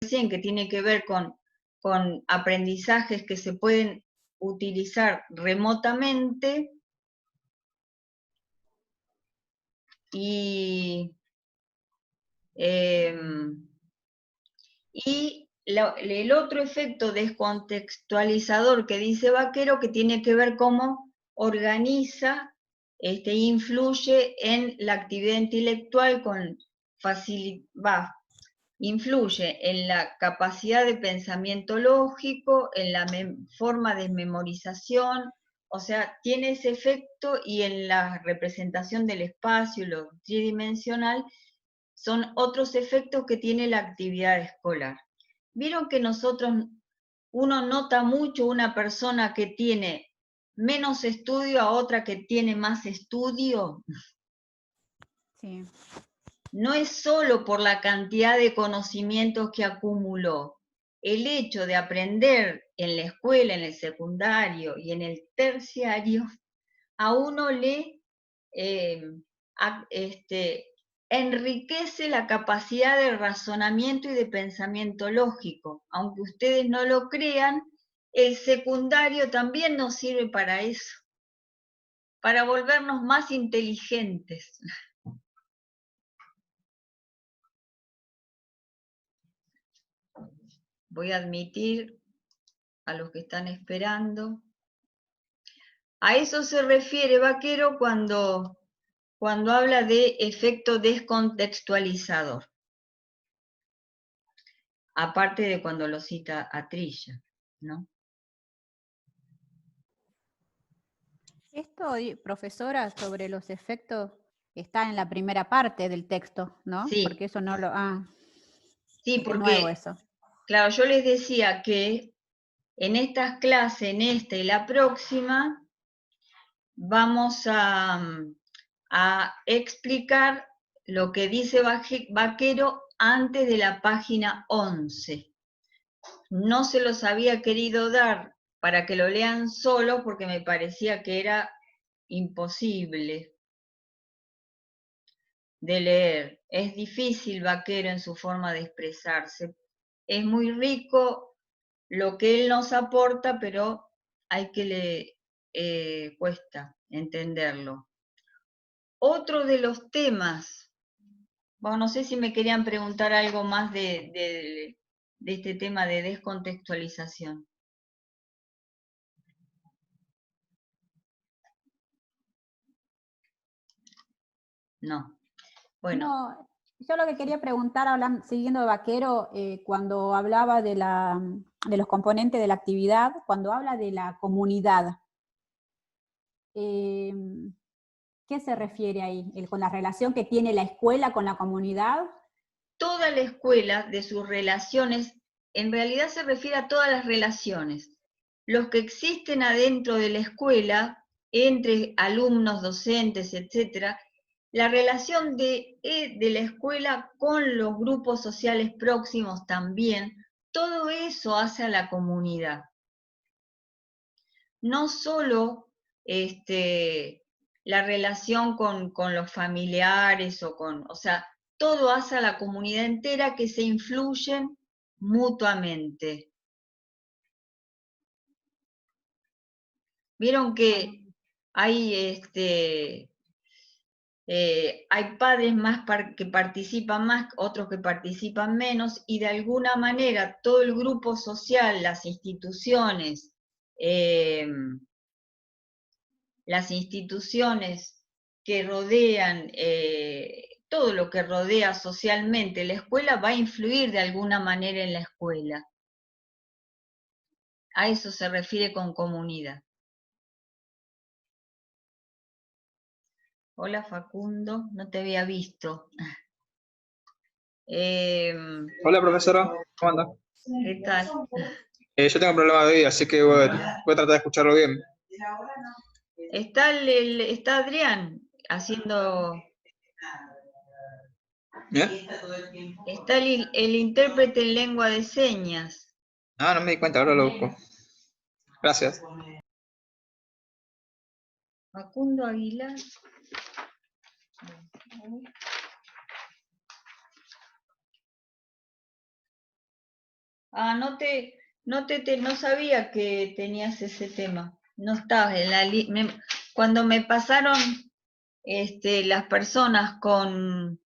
recién, que tiene que ver con aprendizajes que se pueden utilizar remotamente, y el otro efecto descontextualizador que dice Vaquero, que tiene que ver cómo organiza, influye en la actividad intelectual influye en la capacidad de pensamiento lógico, en la forma de memorización, o sea, tiene ese efecto, y en la representación del espacio, lo tridimensional, son otros efectos que tiene la actividad escolar. Vieron que uno nota mucho una persona que tiene menos estudio a otra que tiene más estudio. Sí. No es solo por la cantidad de conocimientos que acumuló. El hecho de aprender en la escuela, en el secundario y en el terciario, a uno le enriquece la capacidad de razonamiento y de pensamiento lógico. Aunque ustedes no lo crean, el secundario también nos sirve para eso, para volvernos más inteligentes. Voy a admitir a los que están esperando. A eso se refiere Vaquero cuando habla de efecto descontextualizador. Aparte de cuando lo cita a Trilla, ¿no? Esto, profesora, sobre los efectos, está en la primera parte del texto, ¿no? Sí. Porque eso no lo... Sí, es porque, nuevo eso. Claro, yo les decía que en estas clases, en esta y la próxima, vamos a explicar lo que dice Vaquero antes de la página 11. No se los había querido dar para que lo lean solo porque me parecía que era imposible de leer. Es difícil Vaquero en su forma de expresarse. Es muy rico lo que él nos aporta, pero hay que le cuesta entenderlo. Otro de los temas, bueno, no sé si me querían preguntar algo más de este tema de descontextualización. No. Bueno. No, yo lo que quería preguntar, siguiendo de Vaquero, cuando hablaba de los componentes de la actividad, cuando habla de la comunidad, ¿qué se refiere ahí? ¿Con la relación que tiene la escuela con la comunidad? Toda la escuela, de sus relaciones, en realidad se refiere a todas las relaciones. Los que existen adentro de la escuela, entre alumnos, docentes, etc., la relación de la escuela con los grupos sociales próximos también, todo eso hace a la comunidad. No solo la relación con los familiares o sea, todo hace a la comunidad entera, que se influyen mutuamente. Vieron que hay hay padres que participan más, otros que participan menos, y de alguna manera todo el grupo social, las instituciones que rodean, todo lo que rodea socialmente la escuela va a influir de alguna manera en la escuela. A eso se refiere con comunidad. Hola Facundo, no te había visto. Hola profesora, ¿cómo anda? ¿Qué tal? Yo tengo un problema de oído, así que voy a tratar de escucharlo bien. Está Adrián haciendo... ¿Bien? Está el intérprete en lengua de señas. Ah, no me di cuenta, ahora lo busco. Gracias. Facundo Aguilar. Ah, no sabía que tenías ese tema. No estabas en la cuando me pasaron las personas con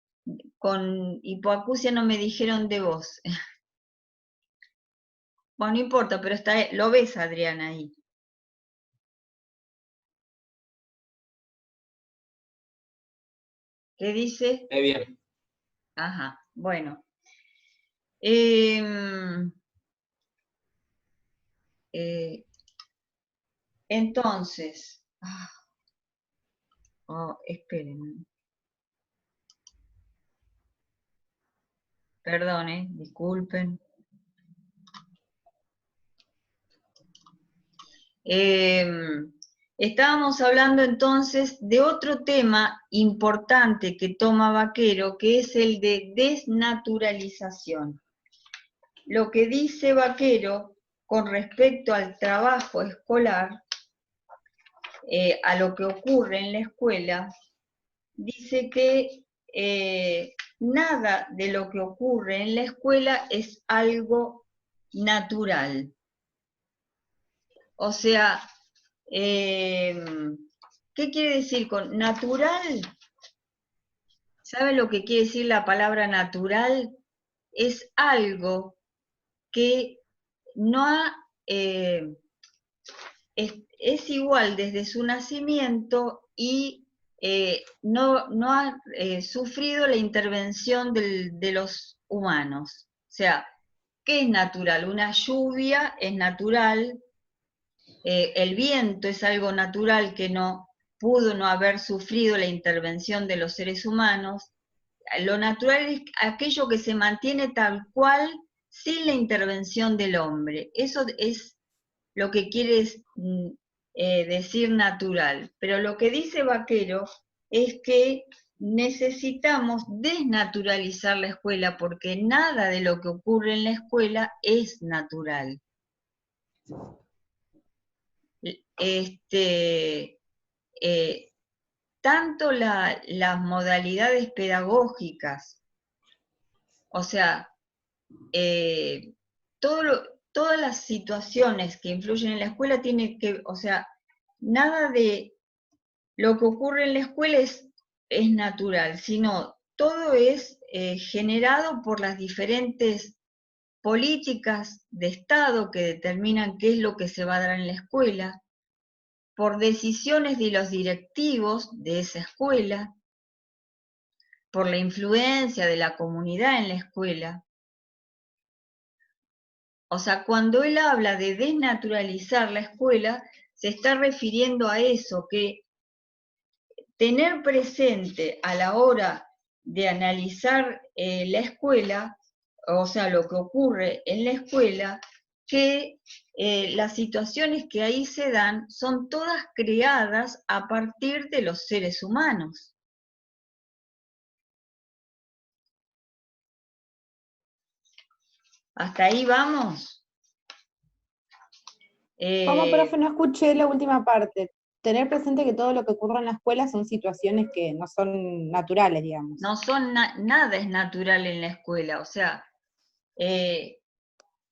hipoacusia no me dijeron de vos. Bueno, no importa, pero lo ves, Adriana, ahí. ¿Qué dice? Bien. Ajá, bueno. Em, entonces, espérenme. Perdón, disculpen. Estábamos hablando entonces de otro tema importante que toma Vaquero, que es el de desnaturalización. Lo que dice Vaquero con respecto al trabajo escolar, a lo que ocurre en la escuela, dice que nada de lo que ocurre en la escuela es algo natural. O sea, ¿qué quiere decir con natural? ¿Sabe lo que quiere decir la palabra natural? Es algo que no ha, es igual desde su nacimiento y no ha sufrido la intervención de los humanos. O sea, ¿qué es natural? Una lluvia es natural, el viento es algo natural que no pudo no haber sufrido la intervención de los seres humanos. Lo natural es aquello que se mantiene tal cual sin la intervención del hombre. Eso es lo que quiere decir natural. Pero lo que dice Vaquero es que necesitamos desnaturalizar la escuela porque nada de lo que ocurre en la escuela es natural. Tanto las modalidades pedagógicas, o sea, todas las situaciones que influyen en la escuela tienen que, o sea, nada de lo que ocurre en la escuela es natural, sino todo es generado por las diferentes políticas de Estado que determinan qué es lo que se va a dar en la escuela, por decisiones de los directivos de esa escuela, por la influencia de la comunidad en la escuela. O sea, cuando él habla de desnaturalizar la escuela, se está refiriendo a eso, que tener presente a la hora de analizar la escuela, o sea, lo que ocurre en la escuela, que las situaciones que ahí se dan son todas creadas a partir de los seres humanos. ¿Hasta ahí vamos? ¿Cómo, profe? No escuché la última parte. Tener presente que todo lo que ocurre en la escuela son situaciones que no son naturales, digamos. No son nada es natural en la escuela, o sea,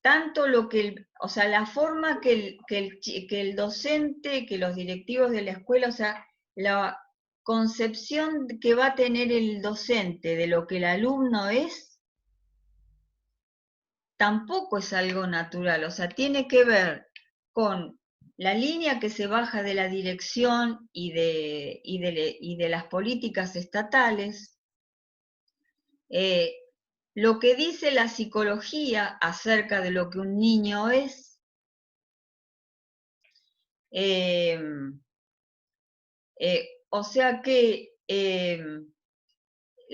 tanto lo que, o sea, la forma que el docente, que los directivos de la escuela, o sea, la concepción que va a tener el docente de lo que el alumno es, tampoco es algo natural, o sea, tiene que ver con la línea que se baja de la dirección y de las políticas estatales, lo que dice la psicología acerca de lo que un niño es, o sea que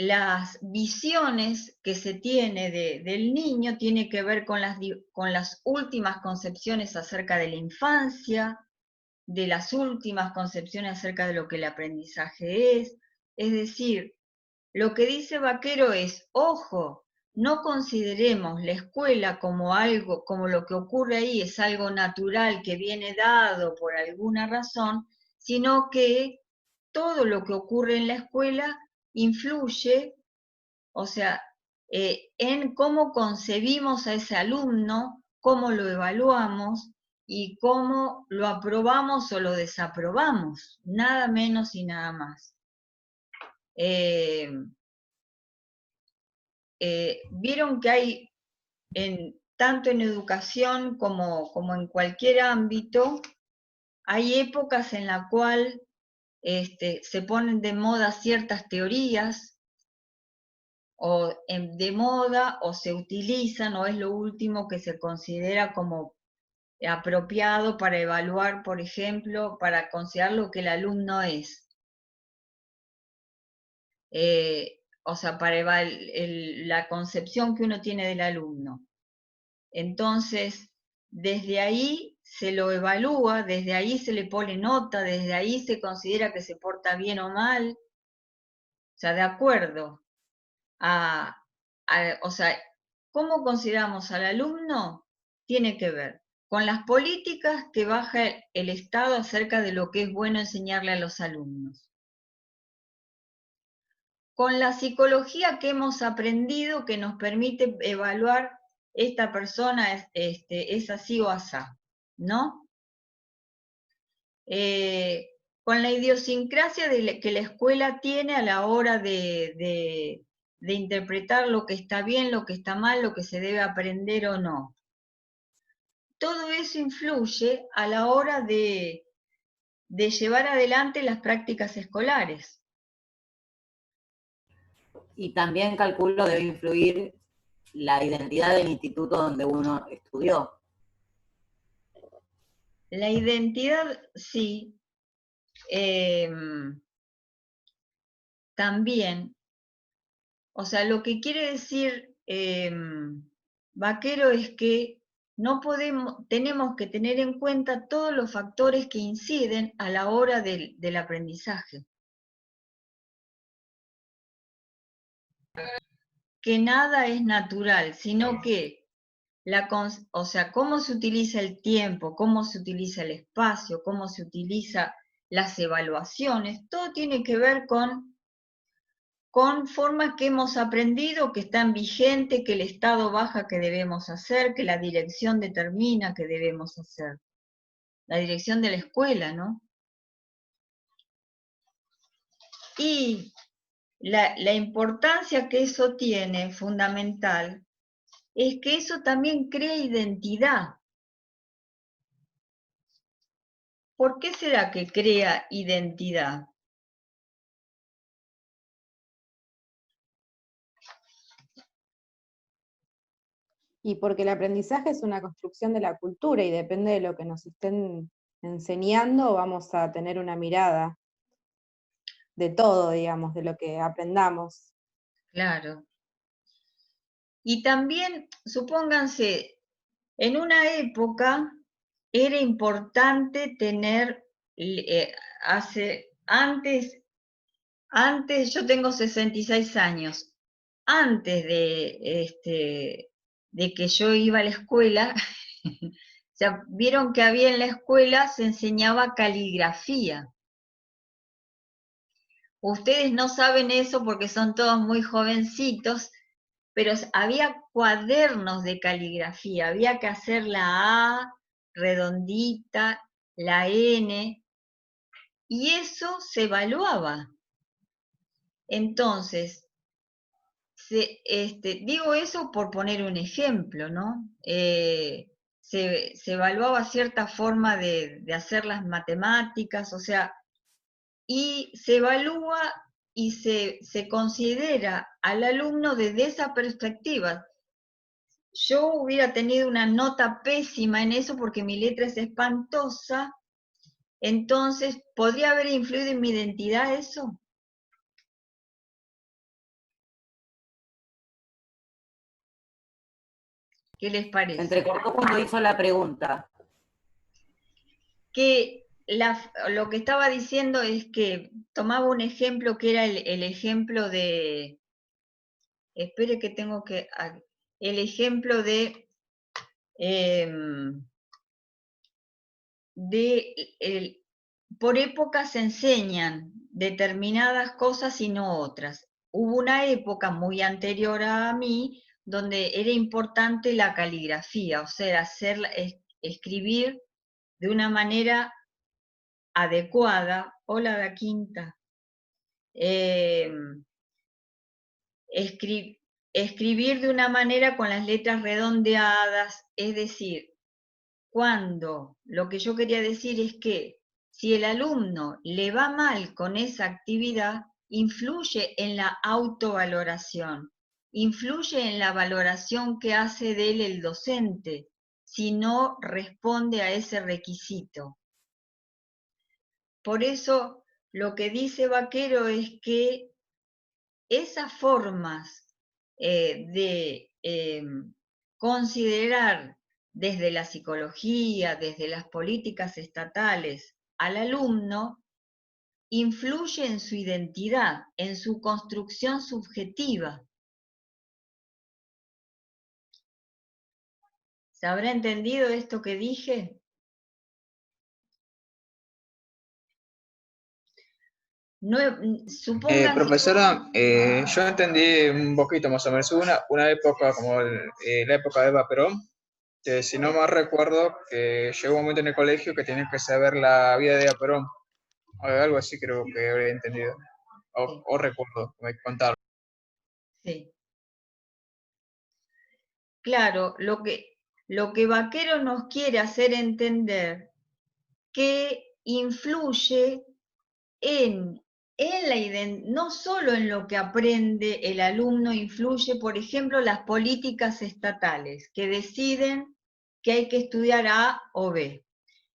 las visiones que se tiene del niño tiene que ver con las últimas concepciones acerca de la infancia, de las últimas concepciones acerca de lo que el aprendizaje es decir, lo que dice Vaquero es, ojo, no consideremos la escuela como algo, como lo que ocurre ahí es algo natural que viene dado por alguna razón, sino que todo lo que ocurre en la escuela influye, o sea, en cómo concebimos a ese alumno, cómo lo evaluamos y cómo lo aprobamos o lo desaprobamos, nada menos y nada más. Vieron que hay, tanto en educación como en cualquier ámbito, hay épocas en la cual se ponen de moda ciertas teorías, o de moda, o se utilizan, o es lo último que se considera como apropiado para evaluar, por ejemplo, para considerar lo que el alumno es. O sea, para la concepción que uno tiene del alumno. Entonces, desde ahí se lo evalúa, desde ahí se le pone nota, desde ahí se considera que se porta bien o mal. O sea, de acuerdo o sea, ¿cómo consideramos al alumno? Tiene que ver con las políticas que baja el Estado acerca de lo que es bueno enseñarle a los alumnos. Con la psicología que hemos aprendido que nos permite evaluar esta persona es así o asá, ¿no? Con la idiosincrasia que la escuela tiene a la hora de interpretar lo que está bien, lo que está mal, lo que se debe aprender o no. Todo eso influye a la hora de llevar adelante las prácticas escolares. Y también calculo debe influir la identidad del instituto donde uno estudió. La identidad, sí, también. O sea, lo que quiere decir Vaquero es que tenemos que tener en cuenta todos los factores que inciden a la hora del aprendizaje. Que nada es natural, sino que o sea, cómo se utiliza el tiempo, cómo se utiliza el espacio, cómo se utilizan las evaluaciones, todo tiene que ver con formas que hemos aprendido, que están vigentes, que el Estado baja que debemos hacer, que la dirección determina que debemos hacer. La dirección de la escuela, ¿no? Y la importancia que eso tiene, fundamental, es que eso también crea identidad. ¿Por qué será que crea identidad? Y porque el aprendizaje es una construcción de la cultura y depende de lo que nos estén enseñando, vamos a tener una mirada de todo, digamos, de lo que aprendamos. Claro. Y también, supónganse, en una época era importante tener, antes, yo tengo 66 años, antes de que yo iba a la escuela, ya vieron que había en la escuela, se enseñaba caligrafía. Ustedes no saben eso porque son todos muy jovencitos, pero había cuadernos de caligrafía, había que hacer la A redondita, la N, y eso se evaluaba. Entonces, digo eso por poner un ejemplo, ¿no? Se evaluaba cierta forma de hacer las matemáticas, o sea, y se evalúa y se considera al alumno desde esa perspectiva. Yo hubiera tenido una nota pésima en eso porque mi letra es espantosa, entonces, ¿podría haber influido en mi identidad eso? ¿Qué les parece? Se entrecortó cuando hizo la pregunta. Que lo que estaba diciendo es que tomaba un ejemplo que era el ejemplo de, espere que tengo que, el ejemplo por épocas se enseñan determinadas cosas y no otras. hubo una época muy anterior a mí donde era importante la caligrafía, o sea, escribir de una manera adecuada. Hola, Da Quinta. Escribir de una manera con las letras redondeadas, es decir, lo que yo quería decir es que si el alumno le va mal con esa actividad, influye en la autovaloración, influye en la valoración que hace de él el docente, si no responde a ese requisito. Por eso, lo que dice Vaquero es que esas formas de considerar desde la psicología, desde las políticas estatales al alumno, influye en su identidad, en su construcción subjetiva. ¿Se habrá entendido esto que dije? No, supónganse... Profesora, yo entendí un poquito más o menos. Hubo una época como la época de Eva Perón, que si no mal recuerdo, que llegó un momento en el colegio que tenías que saber la vida de Eva Perón. O algo así creo que habría entendido. Sí. O recuerdo, me contaron. Sí. Claro, lo que Vaquero nos quiere hacer entender que influye en no solo en lo que aprende el alumno, influye, por ejemplo, las políticas estatales que deciden que hay que estudiar A o B.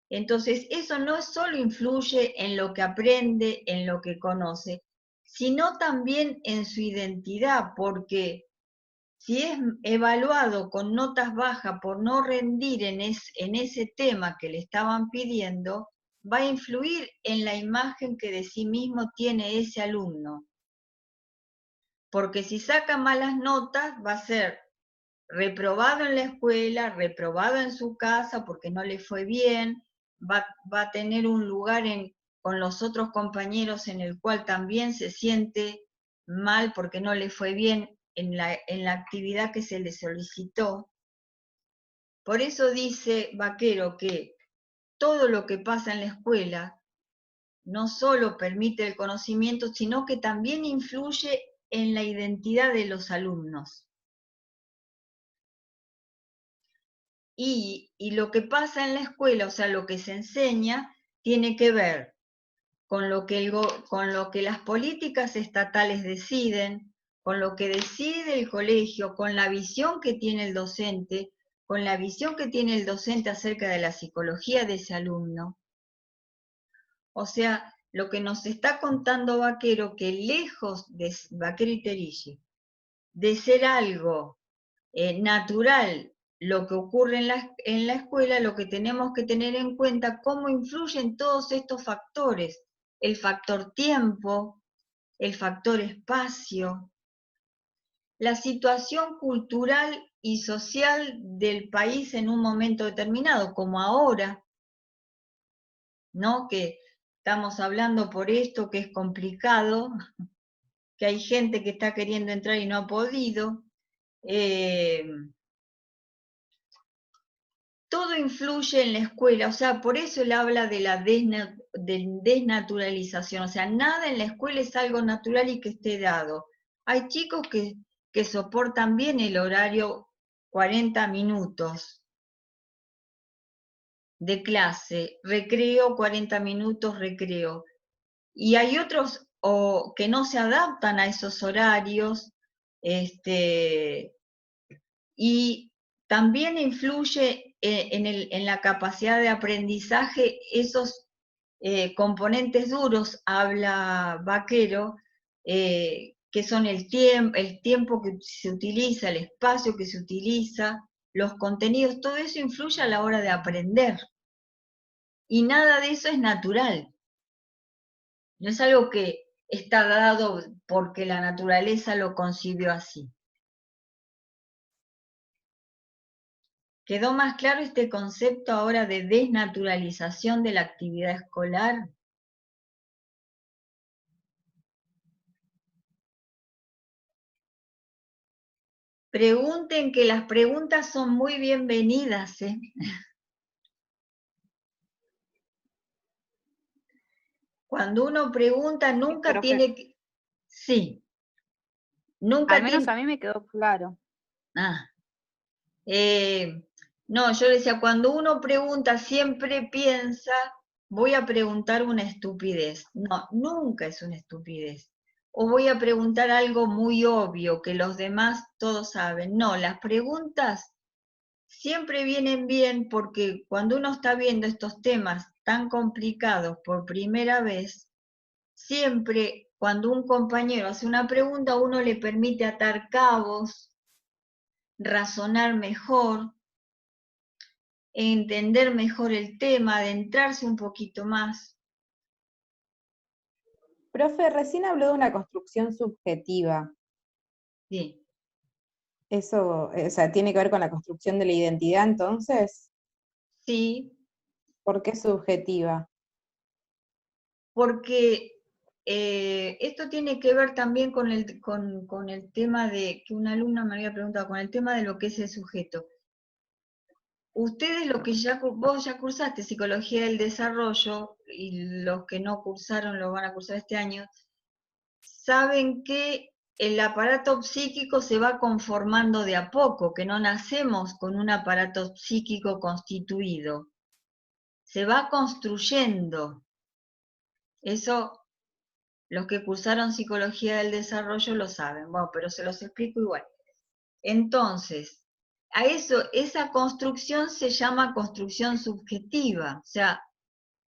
Entonces, eso no solo influye en lo que aprende, en lo que conoce, sino también en su identidad, porque si es evaluado con notas bajas por no rendir en ese tema que le estaban pidiendo, va a influir en la imagen que de sí mismo tiene ese alumno. Porque si saca malas notas, va a ser reprobado en la escuela, reprobado en su casa porque no le fue bien, va a tener un lugar con los otros compañeros en el cual también se siente mal porque no le fue bien en la actividad que se le solicitó. Por eso dice Vaquero que todo lo que pasa en la escuela no solo permite el conocimiento, sino que también influye en la identidad de los alumnos. Y lo que pasa en la escuela, o sea, lo que se enseña, tiene que ver con lo que las políticas estatales deciden, con lo que decide el colegio, con la visión que tiene el docente, con la visión que tiene el docente acerca de la psicología de ese alumno. O sea, lo que nos está contando Vaquero, que lejos de Vaquero y Terilli, de ser algo natural lo que ocurre en la escuela, lo que tenemos que tener en cuenta cómo influyen todos estos factores, el factor tiempo, el factor espacio, la situación cultural y social del país en un momento determinado, como ahora, ¿no? Que estamos hablando por esto, que es complicado, que hay gente que está queriendo entrar y no ha podido. Todo influye en la escuela, o sea, por eso él habla de la desnaturalización, o sea, nada en la escuela es algo natural y que esté dado. Hay chicos que soportan bien el horario 40 minutos de clase, recreo, 40 minutos, recreo. Y hay otros que no se adaptan a esos horarios, y también influye en la capacidad de aprendizaje esos componentes duros, habla Vaquero, que son el tiempo que se utiliza, el espacio que se utiliza, los contenidos, todo eso influye a la hora de aprender. Y nada de eso es natural. No es algo que está dado porque la naturaleza lo concibió así. ¿Quedó más claro este concepto ahora de desnaturalización de la actividad escolar? Pregunten, que las preguntas son muy bienvenidas, ¿eh? Cuando uno pregunta, nunca profe. tiene que... Sí, nunca Al menos tiene... a mí me quedó claro. Ah, no, yo decía, cuando uno pregunta, siempre piensa, voy a preguntar una estupidez. No, nunca es una estupidez. O voy a preguntar algo muy obvio que los demás todos saben. No, las preguntas siempre vienen bien porque cuando uno está viendo estos temas tan complicados por primera vez, siempre cuando un compañero hace una pregunta, uno le permite atar cabos, razonar mejor, entender mejor el tema, adentrarse un poquito más. Profe, recién habló de una construcción subjetiva. Sí. Eso, o sea, ¿tiene que ver con la construcción de la identidad entonces? Sí, ¿Por qué subjetiva? porque esto tiene que ver también con el tema de, que una alumna me había preguntado, con el tema de lo que es el sujeto. Ustedes, lo que vos ya cursaste Psicología del Desarrollo, y los que no cursaron lo van a cursar este año, saben que el aparato psíquico se va conformando de a poco, que no nacemos con un aparato psíquico constituido, se va construyendo. Eso, los que cursaron Psicología del Desarrollo lo saben, bueno, pero se los explico igual. Entonces, a eso, esa construcción se llama construcción subjetiva, o sea,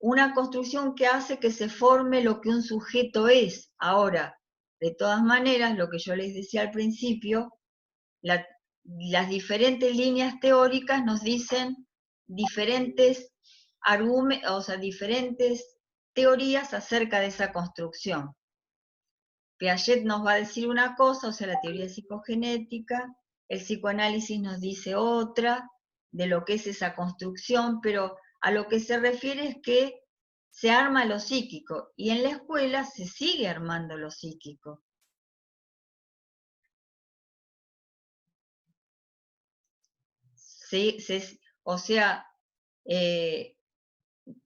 una construcción que hace que se forme lo que un sujeto es. Ahora, de todas maneras, lo que yo les decía al principio, las diferentes líneas teóricas nos dicen diferentes argumentos, o sea, diferentes teorías acerca de esa construcción. Piaget nos va a decir una cosa, o sea, la teoría psicogenética, el psicoanálisis nos dice otra, de lo que es esa construcción, pero a lo que se refiere es que se arma lo psíquico, y en la escuela se sigue armando lo psíquico. O sea,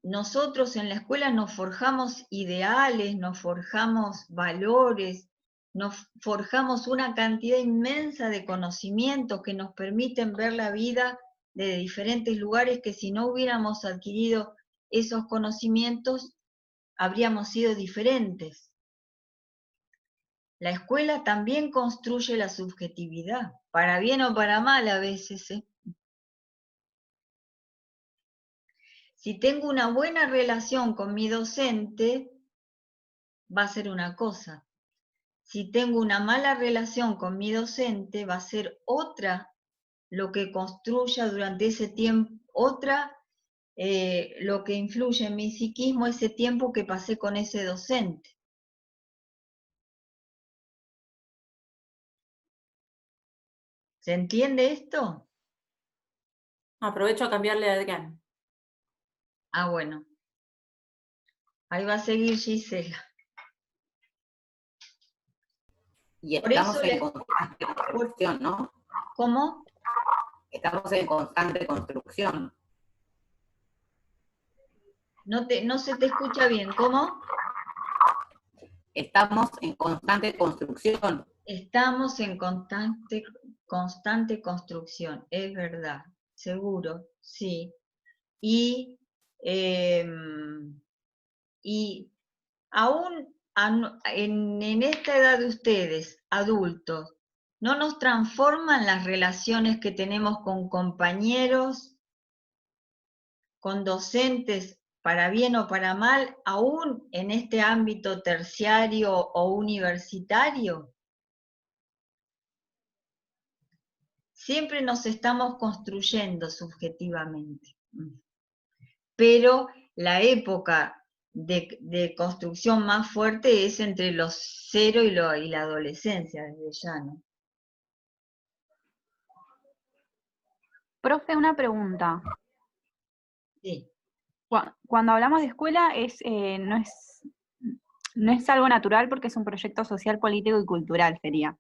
nosotros en la escuela nos forjamos ideales, nos forjamos valores, nos forjamos una cantidad inmensa de conocimientos que nos permiten ver la vida de diferentes lugares, que si no hubiéramos adquirido esos conocimientos, habríamos sido diferentes. La escuela también construye la subjetividad, para bien o para mal a veces, ¿eh? Si tengo una buena relación con mi docente, va a ser una cosa. Si tengo una mala relación con mi docente, va a ser otra lo que construya durante ese tiempo, otra lo que influye en mi psiquismo ese tiempo que pasé con ese docente. ¿Se entiende esto? Aprovecho a cambiarle a Adrián. Ah, bueno. Ahí va a seguir Gisela. Y Por estamos eso en constante construcción, ¿no? ¿Cómo? Estamos en constante construcción. No se te escucha bien. ¿Cómo? Estamos en constante construcción. Estamos en constante construcción, es verdad, seguro, sí. Y aún en esta edad de ustedes, adultos, ¿no nos transforman las relaciones que tenemos con compañeros, con docentes, para bien o para mal, aún en este ámbito terciario o universitario? Siempre nos estamos construyendo subjetivamente, pero la época de construcción más fuerte es entre los 0 y la adolescencia, desde ya, ¿no? Profe, una pregunta. Sí. Cuando hablamos de escuela no es algo natural porque es un proyecto social, político y cultural, sería.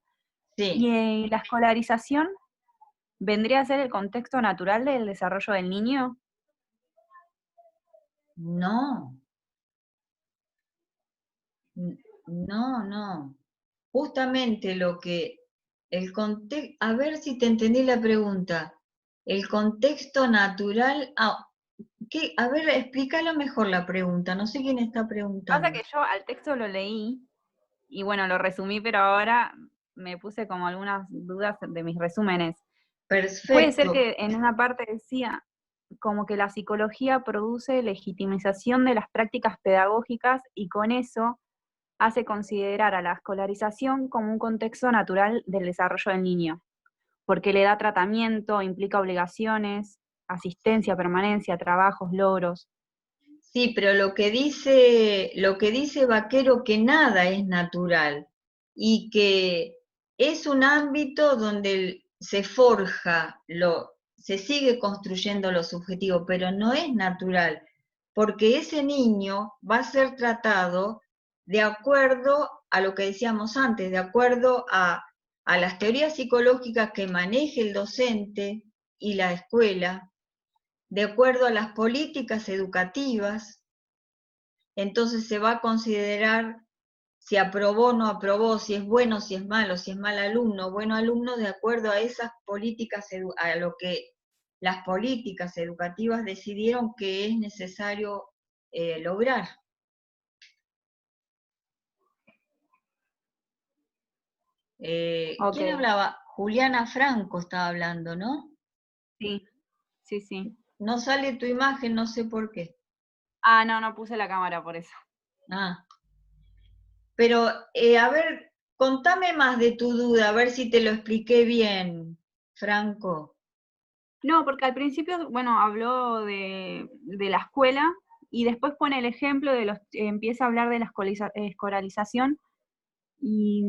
Sí, ¿Y la escolarización vendría a ser el contexto natural del desarrollo del niño? no, no, no. Justamente lo que el contexto, a ver si te entendí la pregunta. El contexto natural, ¿qué? A ver, explícalo mejor la pregunta, no sé quién está Pasa preguntando. que yo al texto lo leí y bueno, lo resumí, pero ahora me puse como algunas dudas de mis resúmenes. Puede ser Perfecto. que en una parte decía como que la psicología produce legitimización de las prácticas pedagógicas y con eso hace considerar a la escolarización como un contexto natural del desarrollo del niño, porque le da tratamiento, implica obligaciones, asistencia, permanencia, trabajos, logros. Sí, pero lo que dice Vaquero que nada es natural y que es un ámbito donde se forja, se sigue construyendo lo subjetivo, pero no es natural, porque ese niño va a ser tratado de acuerdo a lo que decíamos antes, de acuerdo a las teorías psicológicas que maneje el docente y la escuela, de acuerdo a las políticas educativas. Entonces se va a considerar si aprobó o no aprobó, si es bueno, si es malo, si es mal alumno, bueno alumno, de acuerdo a esas políticas, a lo que las políticas educativas decidieron que es necesario lograr. Ok, ¿Quién hablaba? Juliana Franco estaba hablando, ¿no? sí, sí, sí. No sale tu imagen, no sé por qué. Ah, no, no puse la cámara por eso. Ah, pero a ver, contame más de tu duda, a ver si te lo expliqué bien, Franco. No, porque al principio, bueno, habló de la escuela y después pone el ejemplo de los, empieza a hablar de la escolarización y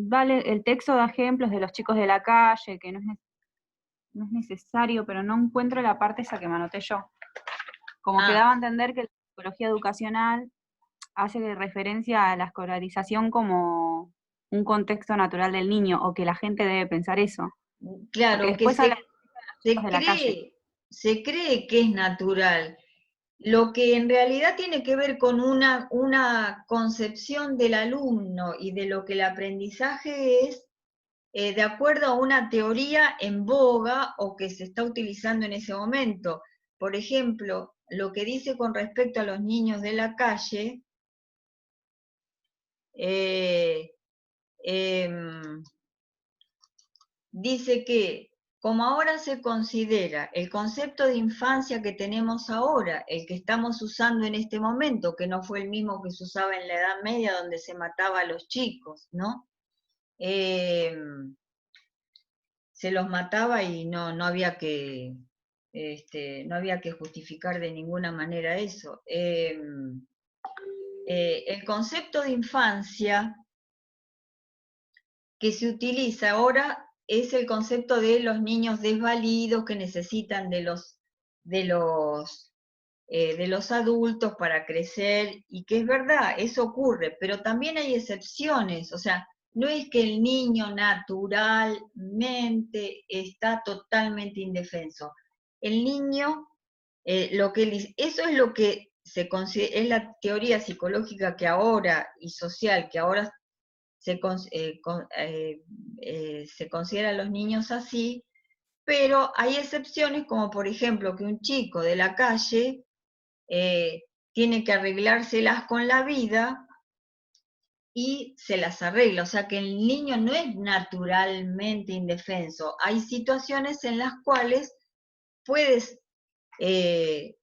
vale, el texto da ejemplos de los chicos de la calle, que no es necesario, pero no encuentro la parte esa que me anoté yo. Como que Ah, daba a entender que la psicología educacional hace referencia a la escolarización como un contexto natural del niño, o que la gente debe pensar eso. Porque claro, que después habla de los chicos se de la calle. se cree que es natural. Lo que en realidad tiene que ver con una concepción del alumno y de lo que el aprendizaje es, de acuerdo a una teoría en boga o que se está utilizando en ese momento. Por ejemplo, lo que dice con respecto a los niños de la calle, eh, em, dice que como ahora se considera el concepto de infancia que tenemos ahora, el que estamos usando en este momento, que no fue el mismo que se usaba en la Edad Media donde se mataba a los chicos, ¿no? Se los mataba y no había que, no había que justificar de ninguna manera eso. El concepto de infancia que se utiliza ahora es el concepto de los niños desvalidos que necesitan de los adultos para crecer, y que es verdad, eso ocurre, pero también hay excepciones, o sea, no es que el niño naturalmente está totalmente indefenso. El niño, eso es lo que es la teoría psicológica que ahora y social que ahora se considera a los niños así, pero hay excepciones como por ejemplo que un chico de la calle tiene que arreglárselas con la vida y se las arregla, o sea que el niño no es naturalmente indefenso. Hay situaciones en las cuales puedes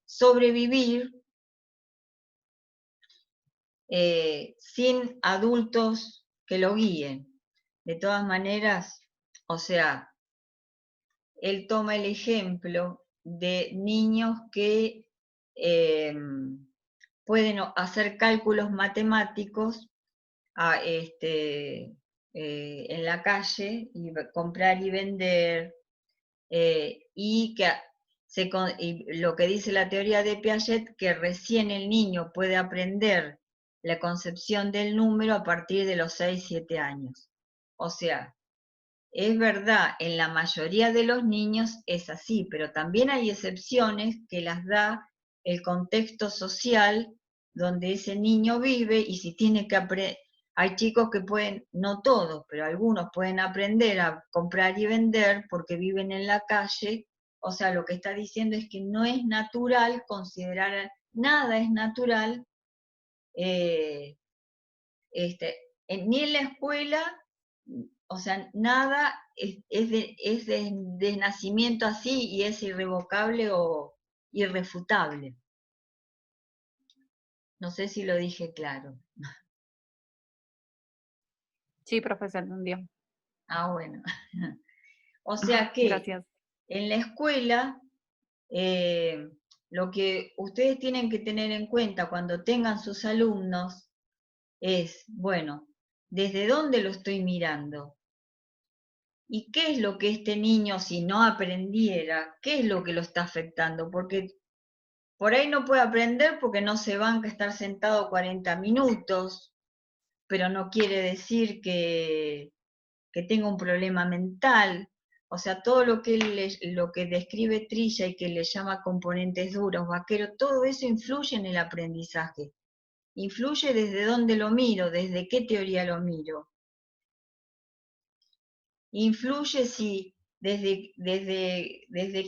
sobrevivir sin adultos que lo guíen. De todas maneras, o sea, él toma el ejemplo de niños que pueden hacer cálculos matemáticos en la calle, y comprar y vender, y que y lo que dice la teoría de Piaget, que recién el niño puede aprender la concepción del número a partir de los 6, 7 años. O sea, es verdad, en la mayoría de los niños es así, pero también hay excepciones que las da el contexto social donde ese niño vive y si tiene que aprender, hay chicos que pueden, no todos, pero algunos pueden aprender a comprar y vender porque viven en la calle, o sea, lo que está diciendo es que no es natural considerar, nada es natural, eh, ni en la escuela, o sea, nada es de nacimiento así y es irrevocable o irrefutable. No sé si lo dije claro. Sí, profesor, entendió. Ah, bueno. O sea que Gracias. en la escuela, lo que ustedes tienen que tener en cuenta cuando tengan sus alumnos es, bueno, ¿desde dónde lo estoy mirando? ¿Y qué es lo que este niño, si no aprendiera, qué es lo que lo está afectando? Porque por ahí no puede aprender porque no se banca estar sentado 40 minutos, pero no quiere decir que tenga un problema mental. O sea, todo lo que describe Trilla y que le llama componentes duros, Vaquero, todo eso influye en el aprendizaje. Influye desde dónde lo miro, desde qué teoría lo miro. Influye si desde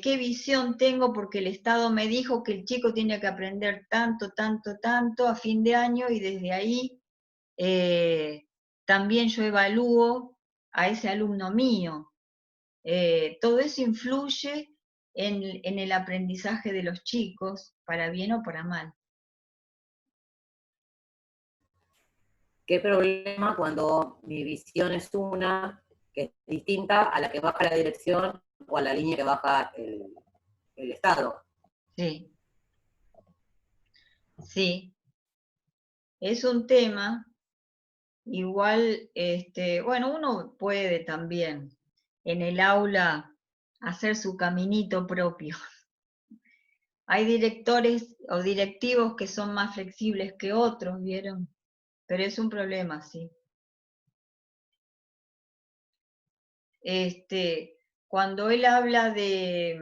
qué visión tengo, porque el Estado me dijo que el chico tiene que aprender tanto, tanto, tanto a fin de año y desde ahí también yo evalúo a ese alumno mío. Todo eso influye en el aprendizaje de los chicos, para bien o para mal. ¿Qué problema cuando mi visión es una que es distinta a la que baja la dirección o a la línea que baja el Estado? Sí, sí. Es un tema, igual, bueno, uno puede también en el aula hacer su caminito propio. Hay directores o directivos que son más flexibles que otros, ¿vieron? Pero es un problema, sí. Cuando él habla de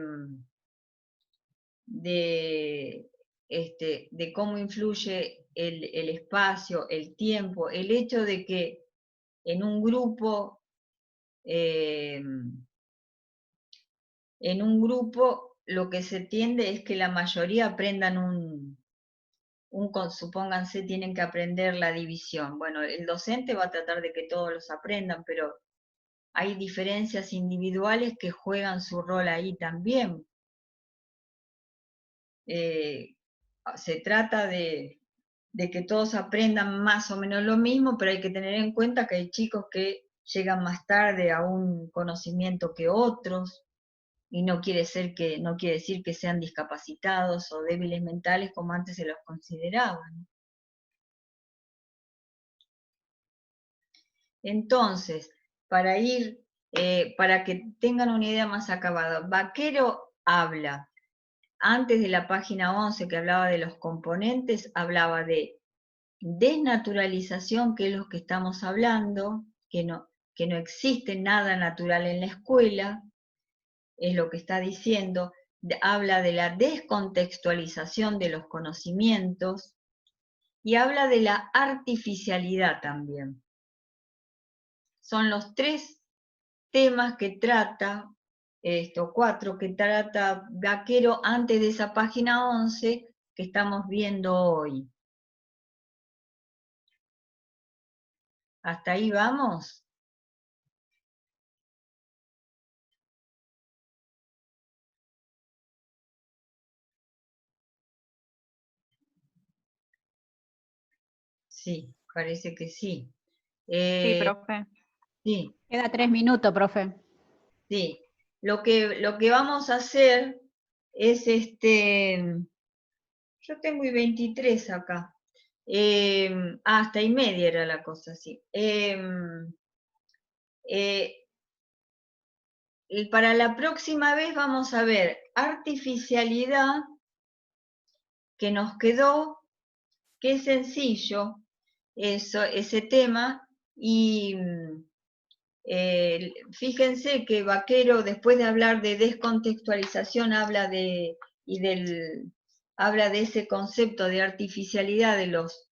cómo influye el espacio, el tiempo, el hecho de que en un grupo, eh, lo que se tiende es que la mayoría aprendan supónganse, tienen que aprender la división. Bueno, el docente va a tratar de que todos los aprendan, pero hay diferencias individuales que juegan su rol ahí también. Se trata de que todos aprendan más o menos lo mismo, pero hay que tener en cuenta que hay chicos que llegan más tarde a un conocimiento que otros, y no quiere decir que sean discapacitados o débiles mentales como antes se los consideraban. Entonces, para que tengan una idea más acabada, Vaquero habla, antes de la página 11 que hablaba de los componentes, hablaba de desnaturalización, que es lo que estamos hablando, que no existe nada natural en la escuela, es lo que está diciendo, habla de la descontextualización de los conocimientos y habla de la artificialidad también. Son los tres temas que trata, cuatro que trata Vaquero antes de esa página 11 que estamos viendo hoy. ¿Hasta ahí vamos? Sí, parece que sí. Sí, profe. Sí. Queda 3 minutos, profe. Sí. Lo que vamos a hacer es yo tengo y 23 acá. Hasta y media era la cosa, sí. Y para la próxima vez vamos a ver artificialidad, que nos quedó, que es sencillo ese tema, y Fíjense que Vaquero, después de hablar de descontextualización, habla de ese concepto de artificialidad de los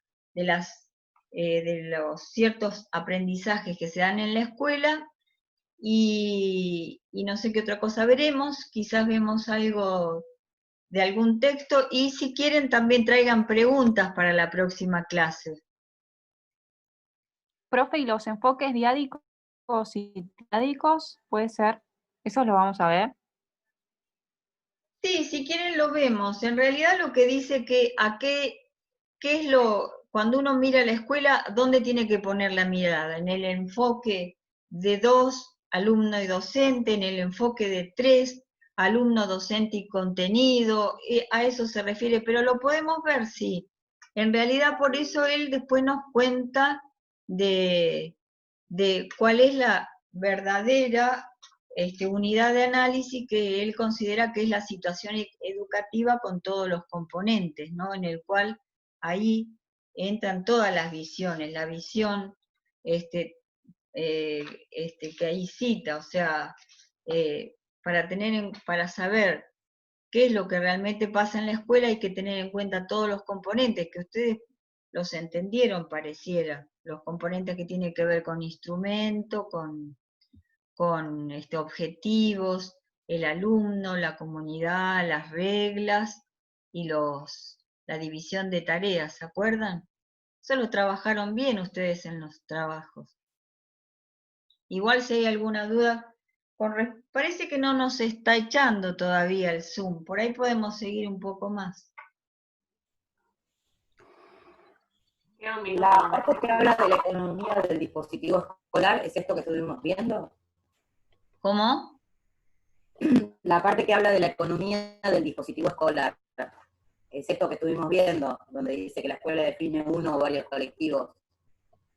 ciertos aprendizajes que se dan en la escuela, y no sé qué otra cosa veremos, quizás vemos algo de algún texto, y si quieren también traigan preguntas para la próxima clase. Profe, ¿y los enfoques diádicos y triádicos? ¿Puede ser? ¿Eso lo vamos a ver? Sí, si quieren lo vemos. En realidad lo que dice que qué es cuando uno mira la escuela, ¿dónde tiene que poner la mirada? En el enfoque de 2, alumno y docente, en el enfoque de 3, alumno, docente y contenido, a eso se refiere, pero lo podemos ver, sí. En realidad por eso él después nos cuenta de cuál es la verdadera unidad de análisis que él considera que es la situación educativa con todos los componentes, ¿no? En el cual ahí entran todas las visiones, la visión que ahí cita, o sea, para saber qué es lo que realmente pasa en la escuela hay que tener en cuenta todos los componentes, que ustedes los entendieron, pareciera, los componentes que tienen que ver con instrumento, con objetivos, el alumno, la comunidad, las reglas y la división de tareas, ¿se acuerdan? Eso lo trabajaron bien ustedes en los trabajos. Igual si hay alguna duda, parece que no nos está echando todavía el Zoom, por ahí podemos seguir un poco más. La parte que habla de la economía del dispositivo escolar, ¿es esto que estuvimos viendo? ¿Cómo? La parte que habla de la economía del dispositivo escolar, es esto que estuvimos viendo, donde dice que la escuela define uno o varios colectivos.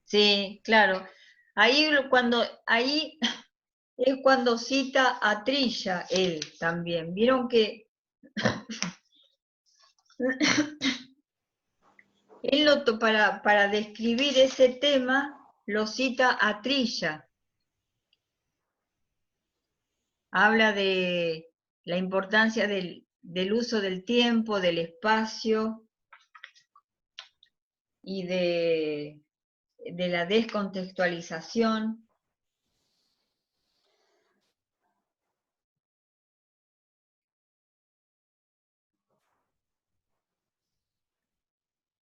Sí, claro. Ahí es cuando cita a Trilla él también. Vieron que él para describir ese tema lo cita a Trilla. Habla de la importancia del uso del tiempo, del espacio y de la descontextualización.